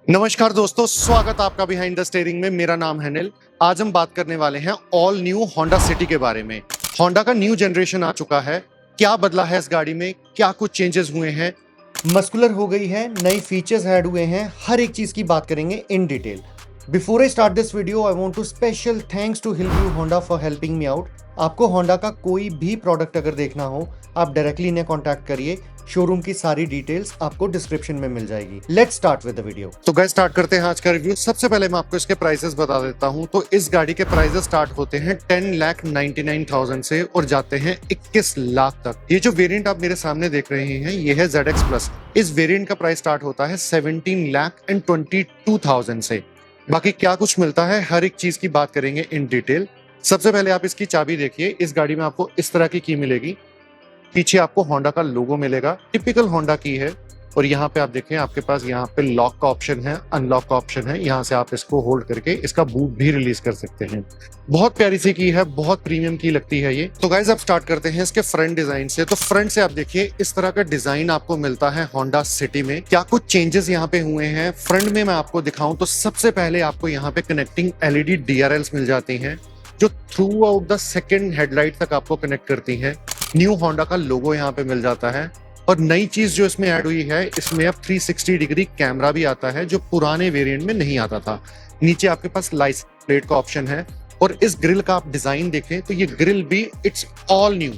नमस्कार दोस्तों, स्वागत आपका बिहाइंड द स्टीयरिंग में। मेरा नाम है निल। आज हम बात करने वाले हैं ऑल न्यू होंडा सिटी के बारे में। होंडा का न्यू जनरेशन आ चुका है। क्या बदला है इस गाड़ी में, क्या कुछ चेंजेस हुए हैं, मस्कुलर हो गई है, नई फीचर्स ऐड हुए हैं, हर एक चीज की बात करेंगे in detail. Before I start this video I want to special thanks to Hillview Honda for helping me out. आपको होंडा का कोई भी प्रोडक्ट अगर देखना हो, आप डायरेक्टली इन्हें कॉन्टैक्ट करिए। शोरूम की सारी डिटेल्स आपको डिस्क्रिप्शन में मिल जाएगी। Let's start with the video. तो गाइस स्टार्ट करते हैं आज का रिव्यू। सबसे पहले मैं आपको इसके प्राइसेस बता देता हूं। तो इस गाड़ी के प्राइसेस स्टार्ट होते हैं 10,99,000 से और जाते हैं 21 लाख तक। ये जो वेरिएंट आप मेरे सामने देख रहे हैं ये है ZX प्लस। इस वेरिएंट का प्राइस स्टार्ट होता है 17,22,000 से। बाकी क्या कुछ मिलता है हर एक चीज की बात करेंगे इन डिटेल। सबसे पहले आप इसकी चाबी देखिए। इस गाड़ी में आपको इस तरह की मिलेगी। पीछे आपको होंडा का लोगो मिलेगा, टिपिकल होंडा की है। और यहाँ पे आप देखें, आपके पास यहाँ पे लॉक का ऑप्शन है, अनलॉक का ऑप्शन है। यहाँ से आप इसको होल्ड करके इसका बूट भी रिलीज कर सकते हैं। बहुत प्यारी सी की है, बहुत प्रीमियम की लगती है ये। तो गाइज आप स्टार्ट करते हैं इसके फ्रंट डिजाइन से। तो फ्रंट से आप देखिए इस तरह का डिजाइन आपको मिलता है होंडा सिटी में। क्या कुछ चेंजेस यहाँ पे हुए हैं फ्रंट में मैं आपको दिखाऊं तो सबसे पहले आपको यहाँ पे कनेक्टिंग LED DRLs मिल जाती हैं, जो through out the second headlight तक आपको कनेक्ट करती हैं। न्यू होंडा का लोगो यहाँ पे मिल जाता है। और नई चीज जो इसमें ऐड हुई है, इसमें अब 360 डिग्री कैमरा भी आता है, जो पुराने वेरिएंट में नहीं आता था। नीचे आपके पास लाइसेंस प्लेट का ऑप्शन है। और इस ग्रिल का आप डिजाइन देखें तो ये ग्रिल भी इट्स ऑल न्यू,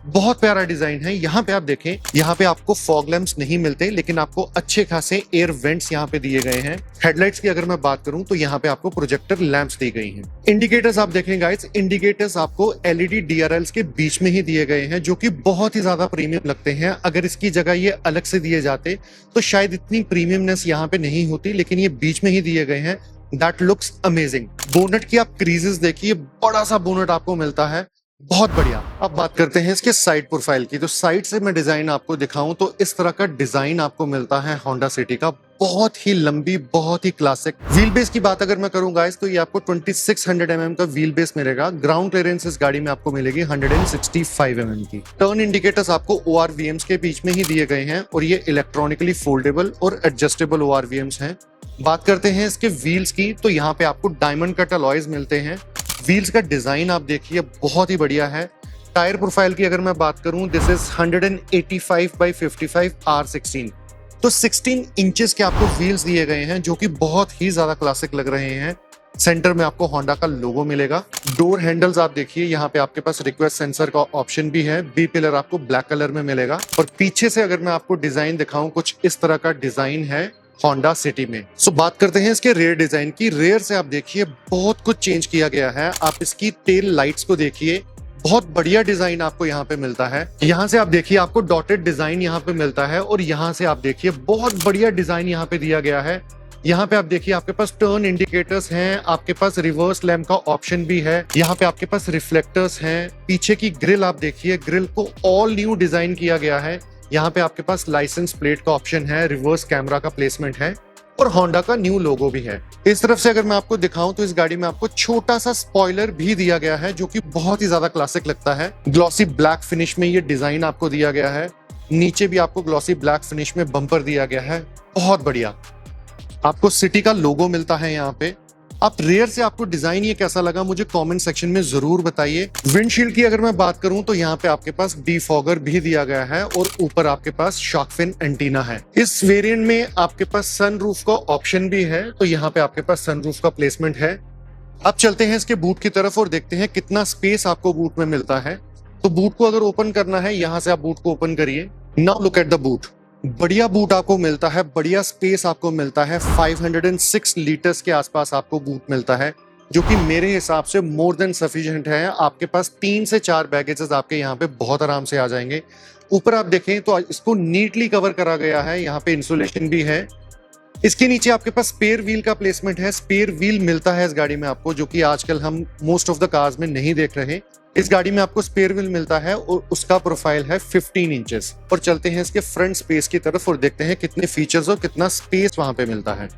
बहुत प्यारा डिजाइन है। यहाँ पे आप देखें, यहाँ पे आपको फॉग लैंप्स नहीं मिलते, लेकिन आपको अच्छे खासे एयर वेंट्स यहाँ पे दिए गए हैं। हेडलाइट्स की अगर मैं बात करूं तो यहाँ पे आपको प्रोजेक्टर लैंप्स दी गई हैं। इंडिकेटर्स आप देखें गाइस, इंडिकेटर्स आपको LED DRLs के बीच में ही दिए गए हैं, जो कि बहुत ही ज्यादा प्रीमियम लगते हैं। अगर इसकी जगह ये अलग से दिए जाते तो शायद इतनी प्रीमियमनेस यहाँ पे नहीं होती, लेकिन ये बीच में ही दिए गए हैं। That looks amazing. बोनट की आप क्रीजेस देखिए, बड़ा सा बोनट आपको मिलता है, बहुत बढ़िया। अब बात करते हैं इसके साइड प्रोफाइल की। तो साइड से मैं डिजाइन आपको दिखाऊं तो इस तरह का डिजाइन आपको मिलता है होंडा सिटी का, बहुत ही लंबी, बहुत ही क्लासिक। व्हील बेस की बात अगर मैं करूं गाइस तो ये आपको 2600 mm का व्हील बेस मिलेगा। ग्राउंड क्लियरेंस इस गाड़ी में आपको मिलेगी 165 mm की। टर्न इंडिकेटर्स आपको ORVMs के बीच में ही दिए गए हैं और ये इलेक्ट्रॉनिकली फोल्डेबल और एडजस्टेबल ORVMs हैं। बात करते हैं इसके व्हील्स की, तो यहाँ पे आपको डायमंड कट अलॉयज मिलते हैं। व्हील्स का डिजाइन आप देखिए, बहुत ही बढ़िया है। टायर प्रोफाइल की अगर मैं बात करूं, दिस इज 185/55 R16। तो 16 इंचेस के आपको व्हील्स दिए गए हैं, जो कि बहुत ही ज्यादा क्लासिक लग रहे हैं। सेंटर में आपको होंडा का लोगो मिलेगा। डोर हैंडल्स आप देखिए, यहाँ पे आपके पास रिक्वेस्ट सेंसर का ऑप्शन भी है। बी पिलर आपको ब्लैक कलर में मिलेगा। और पीछे से अगर मैं आपको डिजाइन दिखाऊं, कुछ इस तरह का डिजाइन है होंडा सिटी में। सो बात करते हैं इसके रेयर डिजाइन की। रेयर से आप देखिए बहुत कुछ चेंज किया गया है। आप इसकी टेल लाइट्स को देखिए, बहुत बढ़िया डिजाइन आपको यहाँ पे मिलता है। यहाँ से आप देखिए आपको डॉटेड डिजाइन यहाँ पे मिलता है। और यहाँ से आप देखिए बहुत बढ़िया डिजाइन यहाँ पे दिया गया है। यहाँ पे आप देखिए आपके पास टर्न इंडिकेटर्स हैं, आपके पास रिवर्स लैम्प का ऑप्शन भी है। यहाँ पे आपके पास रिफ्लेक्टर्स हैं। पीछे की ग्रिल आप देखिए, ग्रिल को ऑल न्यू डिजाइन किया गया है। यहाँ पे आपके पास लाइसेंस प्लेट का ऑप्शन है, रिवर्स कैमरा का प्लेसमेंट है और होंडा का न्यू लोगो भी है। इस तरफ से अगर मैं आपको दिखाऊं तो इस गाड़ी में आपको छोटा सा स्पॉइलर भी दिया गया है, जो कि बहुत ही ज्यादा क्लासिक लगता है। ग्लॉसी ब्लैक फिनिश में ये डिजाइन आपको दिया गया है। नीचे भी आपको ग्लॉसी ब्लैक फिनिश में बम्पर दिया गया है, बहुत बढ़िया। आपको सिटी का लोगो मिलता है यहाँ पे। आप रेयर से आपको डिजाइन ये कैसा लगा मुझे कमेंट सेक्शन में जरूर बताइए। विंडशील्ड की अगर मैं बात करूं तो यहाँ पे आपके पास डिफॉगर भी दिया गया है और ऊपर आपके पास शार्क फिन एंटीना है। इस वेरिएंट में आपके पास सनरूफ का ऑप्शन भी है, तो यहाँ पे आपके पास सनरूफ का प्लेसमेंट है। अब चलते हैं इसके बूट की तरफ और देखते हैं कितना स्पेस आपको बूट में मिलता है। तो बूट को अगर ओपन करना है, यहाँ से आप बूट को ओपन करिए। Now look at the boot. बढ़िया बूट आपको मिलता है, बढ़िया स्पेस आपको मिलता है। 506 लीटर्स के आसपास आपको बूट मिलता है, जो कि मेरे हिसाब से मोर देन सफिशिएंट है। आपके पास 3 से 4 बैगेजेस आपके यहाँ पे बहुत आराम से आ जाएंगे। ऊपर आप देखें तो इसको नीटली कवर करा गया है, यहाँ पे इंसुलेशन भी है। इसके नीचे आपके पास स्पेयर व्हील का प्लेसमेंट है। स्पेयर व्हील मिलता है इस गाड़ी में आपको, जो कि आजकल हम मोस्ट ऑफ द कार्स में नहीं देख रहे। इस गाड़ी में आपको स्पेयर व्हील मिलता है और उसका प्रोफाइल है 15 इंचेस। और चलते हैं इसके फ्रंट स्पेस की तरफ और देखते हैं कितने फीचर्स और कितना स्पेस वहां पे मिलता है।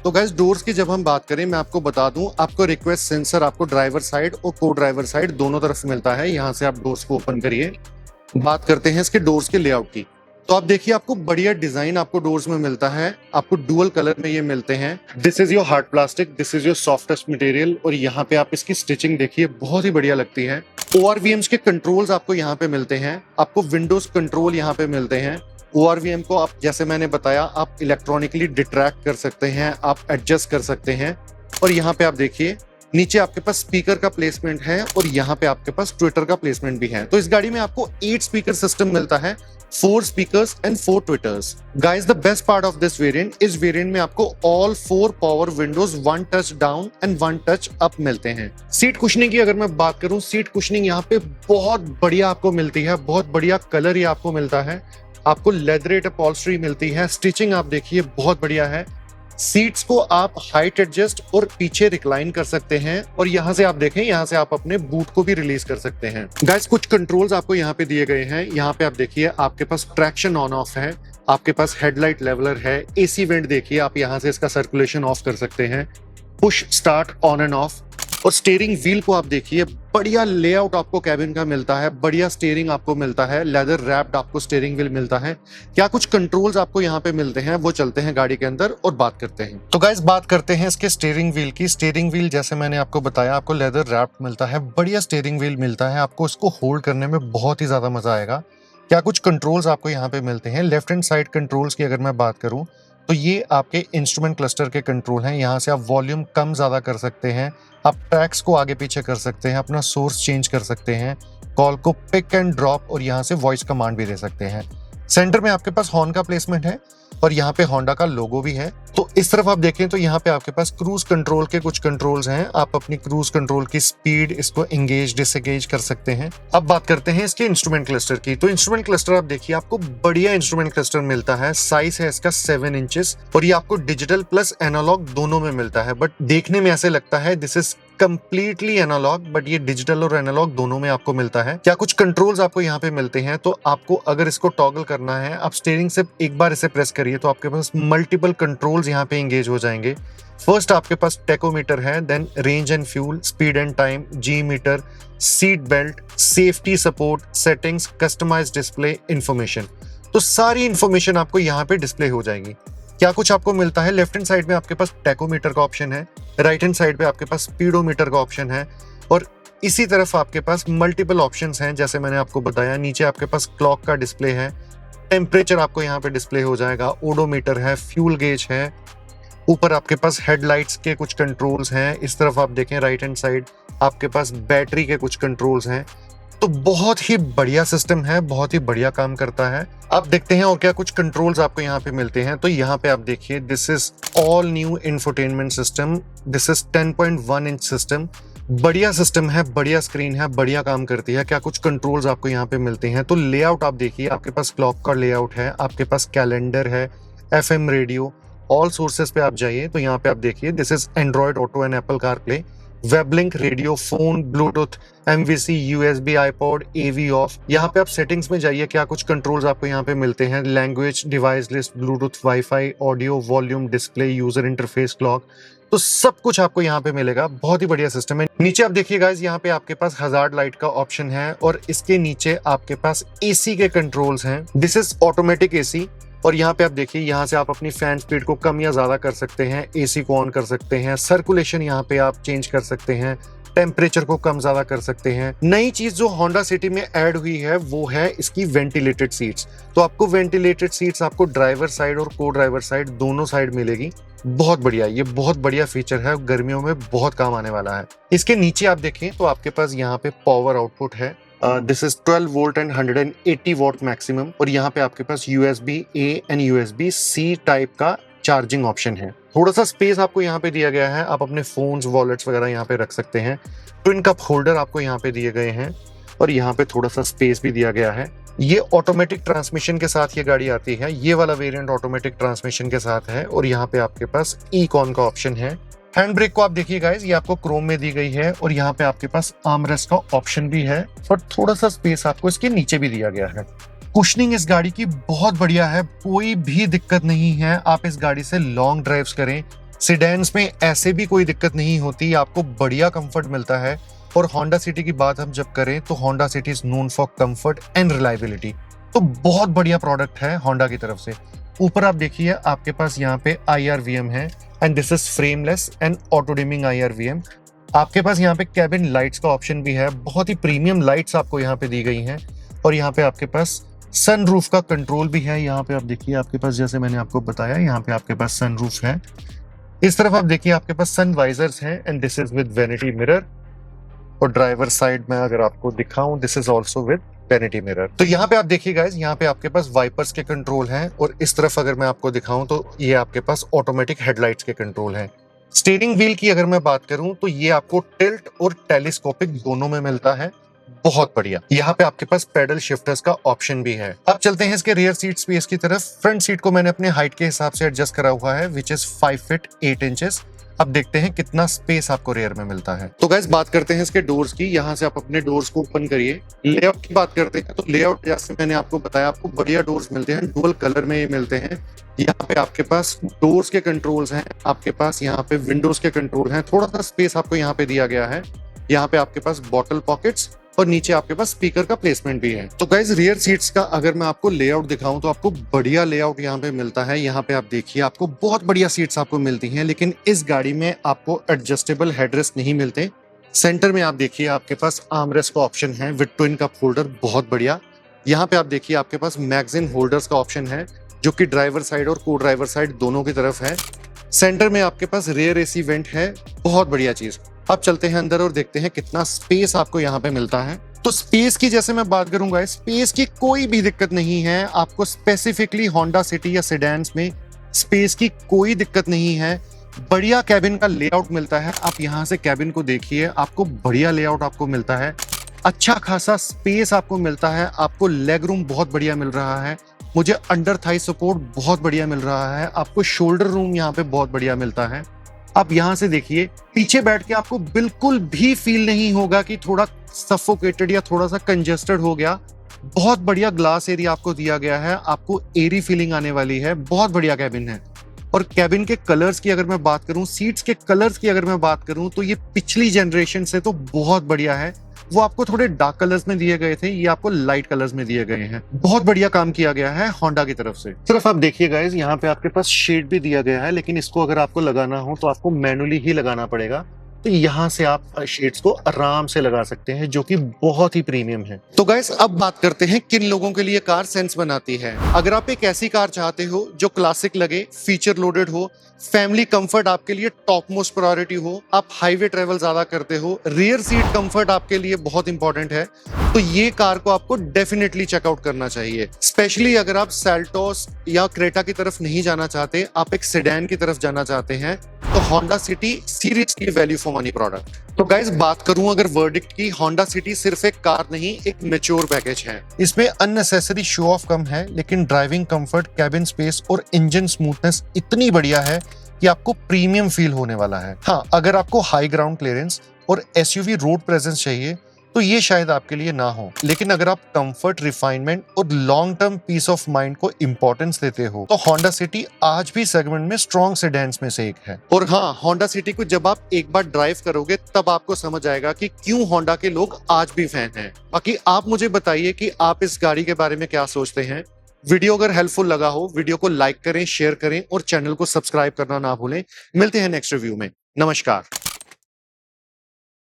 तो गाइस डोर्स की जब हम बात करें, मैं आपको बता दूं, आपको रिक्वेस्ट सेंसर आपको ड्राइवर साइड और को ड्राइवर साइड दोनों तरफ मिलता है। यहाँ से आप डोर्स को ओपन करिए। बात करते हैं इसके डोर्स के लेआउट की। तो आप देखिए आपको बढ़िया डिजाइन आपको डोर्स में मिलता है, आपको डुअल कलर में ये मिलते हैं। This is your hard plastic, this is your softest material. और यहाँ पे आप इसकी स्टिचिंग देखिए, बहुत ही बढ़िया लगती है। ORVMs के कंट्रोल्स आपको यहाँ पे मिलते हैं, आपको विंडोज कंट्रोल यहाँ पे मिलते हैं। ORVM को आप, जैसे मैंने बताया, आप इलेक्ट्रॉनिकली डिट्रैक्ट कर सकते हैं, आप एडजस्ट कर सकते हैं। और यहाँ पे आप देखिए नीचे आपके पास स्पीकर का प्लेसमेंट है और यहाँ पे आपके पास ट्विटर का प्लेसमेंट भी है। तो इस गाड़ी में आपको 8 स्पीकर सिस्टम मिलता है, 4 speakers and 4 tweeters. Guys, the best part of this variant, इस वेरिएंट में आपको all 4 power windows 1 touch down and 1 touch up मिलते हैं। सीट कुशनिंग की अगर मैं बात करूं, सीट कुशनिंग यहाँ पे बहुत बढ़िया आपको मिलती है, बहुत बढ़िया कलर ये आपको मिलता है, आपको लेदरेट अपॉल्स्ट्री मिलती है। स्टिचिंग आप देखिए बहुत बढ़िया है। सीट्स को आप हाइट एडजस्ट और पीछे रिक्लाइन कर सकते हैं और यहाँ से आप देखें, यहाँ से आप अपने बूट को भी रिलीज कर सकते हैं। गाइस, कुछ कंट्रोल्स आपको यहाँ पे दिए गए हैं। यहाँ पे आप देखिए आपके पास ट्रैक्शन ऑन ऑफ है, आपके पास हेडलाइट लेवलर है, एसी वेंट देखिए, आप यहाँ से इसका सर्कुलेशन ऑफ कर सकते हैं, push start on end of. और स्टीयरिंग व्हील को आप देखिए, बढ़िया लेआउट आपको कैबिन का मिलता है, बढ़िया स्टीयरिंग आपको मिलता है, लेदर रैप्ड आपको स्टीयरिंग व्हील मिलता है। क्या कुछ कंट्रोल्स आपको यहाँ पे मिलते हैं वो चलते हैं गाड़ी के अंदर और बात करते हैं। तो गाइस, बात करते हैं इसके स्टीयरिंग व्हील की। स्टीयरिंग व्हील जैसे मैंने आपको बताया, आपको लेदर रैप्ड मिलता है, बढ़िया स्टीयरिंग व्हील मिलता है, आपको इसको होल्ड करने में बहुत ही ज्यादा मजा आएगा। क्या कुछ कंट्रोल्स आपको यहाँ पे मिलते हैं। लेफ्ट हैंड साइड कंट्रोल्स की अगर मैं बात करूँ तो ये आपके इंस्ट्रूमेंट क्लस्टर के कंट्रोल हैं। यहाँ से आप वॉल्यूम कम ज्यादा कर सकते हैं, आप ट्रैक्स को आगे पीछे कर सकते हैं, अपना सोर्स चेंज कर सकते हैं, कॉल को पिक एंड ड्रॉप और यहाँ से वॉइस कमांड भी दे सकते हैं। सेंटर में आपके पास हॉर्न का प्लेसमेंट है और यहाँ पे होंडा का लोगो भी है। तो इस तरफ आप देखें तो यहाँ पे आपके पास क्रूज कंट्रोल के कुछ कंट्रोल्स हैं, आप अपनी क्रूज कंट्रोल की स्पीड इसको एंगेज डिसएंगेज कर सकते हैं। अब बात करते हैं इसके इंस्ट्रूमेंट क्लस्टर की। तो इंस्ट्रूमेंट क्लस्टर आप देखिए, आपको बढ़िया इंस्ट्रूमेंट क्लस्टर मिलता है। साइज है इसका 7 इंचेस और ये आपको डिजिटल प्लस एनालॉग दोनों में मिलता है, बट देखने में ऐसे लगता है this is completely analogue, but ये डिजिटल और एनालॉग दोनों में आपको मिलता है। क्या कुछ कंट्रोल्स आपको यहाँ पे मिलते हैं, तो आपको अगर इसको टॉगल करना है, आप स्टीयरिंग से एक बार इसे प्रेस करिए तो आपके पास मल्टीपल कंट्रोल्स यहाँ पे एंगेज हो जाएंगे। फर्स्ट आपके पास टेकोमीटर है, then range and fuel, speed and time, G meter, seat belt, safety support, settings, customise display, information. तो सारी इंफॉर्मेशन आपको यहाँ पे डिस्प्ले हो जाएगी। क्या कुछ आपको मिलता है, लेफ्ट हैंड साइड में आपके पास टेकोमीटर का ऑप्शन है, राइट हैंड साइड पे आपके पास स्पीडोमीटर का ऑप्शन है और इसी तरफ आपके पास मल्टीपल ऑप्शंस हैं। जैसे मैंने आपको बताया, नीचे आपके पास क्लॉक का डिस्प्ले है, टेम्परेचर आपको यहाँ पे डिस्प्ले हो जाएगा, ओडोमीटर है, फ्यूल गेज है, ऊपर आपके पास हेडलाइट्स के कुछ कंट्रोल्स हैं। इस तरफ आप देखें राइट हैंड साइड आपके पास बैटरी के कुछ कंट्रोल्स हैं। तो बहुत ही बढ़िया सिस्टम है, बहुत ही बढ़िया काम करता है। अब देखते हैं और क्या कुछ कंट्रोल्स आपको यहाँ पे मिलते हैं। तो यहाँ पे आप देखिए, this is all new infotainment system, this is 10.1 inch system. बढ़िया सिस्टम है, बढ़िया स्क्रीन है, बढ़िया काम करती है। क्या कुछ कंट्रोल्स आपको यहाँ पे मिलते हैं, तो लेआउट आप देखिए, आपके पास क्लॉक का लेआउट है, आपके पास कैलेंडर है, FM रेडियो, ऑल सोर्सेस पे आप जाइए तो यहाँ पे आप देखिए, this is Android auto and Apple CarPlay, Weblink, radio, phone, Bluetooth, MVC, USB, iPod, AV of. यहाँ पे आप सेटिंग्स में जाइए, क्या कुछ कंट्रोल्स आपको यहाँ पे मिलते हैं, language, device list, Bluetooth, wifi, audio, volume, display, user interface, clock, तो सब कुछ आपको यहाँ पे मिलेगा। बहुत ही बढ़िया सिस्टम है। नीचे आप देखिए गाइस, यहाँ पे आपके पास हजार्ड लाइट का ऑप्शन है और इसके नीचे आपके पास AC के कंट्रोल्स हैं। दिस इज ऑटोमेटिक AC और यहाँ पे आप देखिए, यहाँ से आप अपनी फैन स्पीड को कम या ज्यादा कर सकते हैं, AC को ऑन कर सकते हैं, सर्कुलेशन यहाँ पे आप चेंज कर सकते हैं, टेम्परेचर को कम ज्यादा कर सकते हैं। नई चीज जो होंडा सिटी में ऐड हुई है वो है इसकी वेंटिलेटेड सीट्स। तो आपको वेंटिलेटेड सीट्स आपको ड्राइवर साइड और को ड्राइवर साइड दोनों साइड मिलेगी। बहुत बढ़िया, ये बहुत बढ़िया फीचर है, गर्मियों में बहुत काम आने वाला है। इसके नीचे आप देखें तो आपके पास यहाँ पे पावर आउटपुट है, this is 12 volt and 180 what maximum और यहाँ पे आपके पास USB-A एंड USB-C टाइप का चार्जिंग ऑप्शन है। थोड़ा सा स्पेस आपको यहाँ पे दिया गया है, आप अपने फोन्स, वॉलेट्स वगैरह यहाँ पे रख सकते हैं। ट्विन कप होल्डर आपको यहाँ पे दिए गए हैं और यहाँ पे थोड़ा सा स्पेस भी दिया गया है। ये ऑटोमेटिक ट्रांसमिशन के साथ ये गाड़ी आती है, ये वाला वेरिएंट ऑटोमेटिक ट्रांसमिशन के साथ है और यहाँ पे आपके पास ई-कॉन का ऑप्शन है। हैंड ब्रेक को आप देखिए गाइस, ये आपको क्रोम में दी गई है और यहाँ पे आपके पास आर्मरेस्ट का ऑप्शन भी है और थोड़ा सा स्पेस आपको इसके नीचे भी दिया गया है। कुशनिंग इस गाड़ी की बहुत बढ़िया है, कोई भी दिक्कत नहीं है। आप इस गाड़ी से लॉन्ग ड्राइव्स करें, सिडेन्स में ऐसे भी कोई दिक्कत नहीं होती, आपको बढ़िया कंफर्ट मिलता है। और होंडा सिटी की बात हम जब करें तो Honda city is known for comfort and reliability. तो बहुत बढ़िया प्रोडक्ट है होंडा की तरफ से। ऊपर आप देखिए आपके पास यहाँ पे IRVM है and this is frameless and auto dimming IRVM। आपके पास यहाँ पे कैबिन लाइट्स का ऑप्शन भी है, बहुत ही प्रीमियम लाइट्स आपको यहाँ पे दी गई हैं। और यहाँ पे आपके पास सनरूफ का कंट्रोल भी है। यहाँ पे आप देखिए आपके पास, जैसे मैंने आपको बताया, यहाँ पे आपके पास सनरूफ है। इस तरफ आप देखिए आपके पास सन वाइजर्स हैं and this is with vanity mirror. और ड्राइवर साइड में अगर आपको दिखाऊं, this is also with vanity mirror. तो यहाँ पे आप देखिए गाइस, यहाँ पे आपके पास वाइपर्स के कंट्रोल हैं और इस तरफ अगर मैं आपको दिखाऊं तो ये आपके पास ऑटोमेटिक हेडलाइट्स के कंट्रोल हैं। स्टीयरिंग व्हील की अगर मैं बात करूं तो ये आपको टिल्ट और टेलीस्कोपिक दोनों में मिलता है, बहुत बढ़िया। यहाँ पे आपके पास पेडल शिफ्टर्स का ऑप्शन भी है। अब चलते हैं इसके रियर सीट स्पेस की तरफ। फ्रंट सीट को मैंने अपने हाइट के हिसाब से एडजस्ट करा हुआ है, विच इज 5 फीट 8 इंचेस। अब देखते हैं कितना स्पेस आपको रेयर में मिलता है। तो गाइस बात करते हैं इसके डोर्स की। यहाँ से आप अपने डोर्स को ओपन करिए। लेआउट की बात करते हैं तो लेआउट, जैसे मैंने आपको बताया, आपको बढ़िया डोर्स मिलते हैं, डुअल कलर में ये मिलते हैं। यहाँ पे आपके पास डोर्स के कंट्रोल्स हैं, आपके पास यहाँ पे विंडोज के कंट्रोल हैं, थोड़ा सा स्पेस आपको यहाँ पे दिया गया है। यहाँ पे आपके पास बॉटल पॉकेट्स और नीचे आपके पास स्पीकर का प्लेसमेंट भी है। तो गाइस रियर सीट्स का अगर मैं आपको लेआउट दिखाऊं तो आपको बढ़िया लेआउट यहाँ पे मिलता है। यहाँ पे आप देखिए आपको बहुत बढ़िया सीट्स आपको मिलती हैं, लेकिन इस गाड़ी में आपको एडजस्टेबल हेडरेस्ट नहीं मिलते। सेंटर में आप देखिए आपके पास आर्मरेस्ट का ऑप्शन है विद ट्विन कप होल्डर, बहुत बढ़िया। यहाँ पे आप देखिए आपके पास मैगजीन होल्डर्स का ऑप्शन है जो कि ड्राइवर साइड और को ड्राइवर साइड दोनों की तरफ है। सेंटर में आपके पास रेयर AC वेंट है, बहुत बढ़िया चीज। अब चलते हैं अंदर और देखते हैं कितना स्पेस आपको यहाँ पे मिलता है। तो स्पेस की जैसे मैं बात करूंगा, स्पेस की कोई भी दिक्कत नहीं है आपको। स्पेसिफिकली होंडा सिटी या सेडान्स में स्पेस की कोई दिक्कत नहीं है। बढ़िया कैबिन का लेआउट मिलता है। आप यहाँ से कैबिन को देखिए, आपको बढ़िया लेआउट आपको मिलता है, अच्छा खासा स्पेस आपको मिलता है। आपको लेग रूम बहुत बढ़िया मिल रहा है, मुझे अंडर थाई सपोर्ट बहुत बढ़िया मिल रहा है, आपको शोल्डर रूम यहाँ पे बहुत बढ़िया मिलता है। आप यहाँ से देखिए, पीछे बैठ के आपको बिल्कुल भी फील नहीं होगा कि थोड़ा सफोकेटेड या थोड़ा सा कंजेस्टेड हो गया। बहुत बढ़िया ग्लास एरिया आपको दिया गया है, आपको एरी फीलिंग आने वाली है, बहुत बढ़िया कैबिन है। और कैबिन के कलर्स की अगर मैं बात करूं, सीट्स के कलर्स की अगर मैं बात करूं तो ये पिछली जनरेशन से तो बहुत बढ़िया है। वो आपको थोड़े डार्क कलर्स में दिए गए थे, ये आपको लाइट कलर्स में दिए गए हैं। बहुत बढ़िया काम किया गया है होंडा की तरफ से। सिर्फ आप देखिए गाइस, यहाँ पे आपके पास शेड भी दिया गया है, लेकिन इसको अगर आपको लगाना हो तो आपको मैनुअली ही लगाना पड़ेगा। तो यहाँ से आप शेड्स को आराम से लगा सकते हैं, जो कि बहुत ही प्रीमियम है। तो गाइस अब बात करते हैं किन लोगों के लिए कार सेंस बनाती है। अगर आप एक ऐसी कार चाहते हो जो क्लासिक लगे, फीचर लोडेड हो, फैमिली कंफर्ट आपके लिए टॉप मोस्ट प्रायोरिटी हो, आप हाईवे ट्रेवल ज्यादा करते हो, रियर सीट कंफर्ट आपके लिए बहुत इंपॉर्टेंट है, तो ये कार को आपको डेफिनेटली चेकआउट करना चाहिए। स्पेशली अगर आप सेल्टोस या क्रेटा की तरफ नहीं जाना चाहते, आप एक सेडान की तरफ जाना चाहते हैं, तो Honda city seriously value for money product. तो गाइस बात करूं अगर वर्डिक्ट की, होंडा सिटी सिर्फ एक कार नहीं, एक मैच्योर पैकेज है। इसमें अननेसेसरी शो ऑफ कम है, लेकिन ड्राइविंग कंफर्ट, कैबिन स्पेस और इंजन स्मूथनेस इतनी बढ़िया है कि आपको प्रीमियम फील होने वाला है। हाँ, अगर आपको हाई ग्राउंड क्लियरेंस और SUV रोड प्रेजेंस चाहिए तो ये शायद आपके लिए ना हो, लेकिन अगर आप कंफर्ट, रिफाइनमेंट और long term peace of mind को इंपॉर्टेंस देते हो तो होंडा सिटी आज भी सेगमेंट में स्ट्रॉन्ग सेडान्स में से एक है। और हाँ, होंडा सिटी को जब आप एक बार ड्राइव करोगे तब आपको समझ आएगा कि क्यों होंडा के लोग आज भी फैन हैं। बाकी आप मुझे बताइए कि आप इस गाड़ी के बारे में क्या सोचते हैं। वीडियो अगर हेल्पफुल लगा हो, वीडियो को लाइक करें, शेयर करें और चैनल को सब्सक्राइब करना ना भूलें। मिलते हैं नेक्स्ट रिव्यू में। नमस्कार।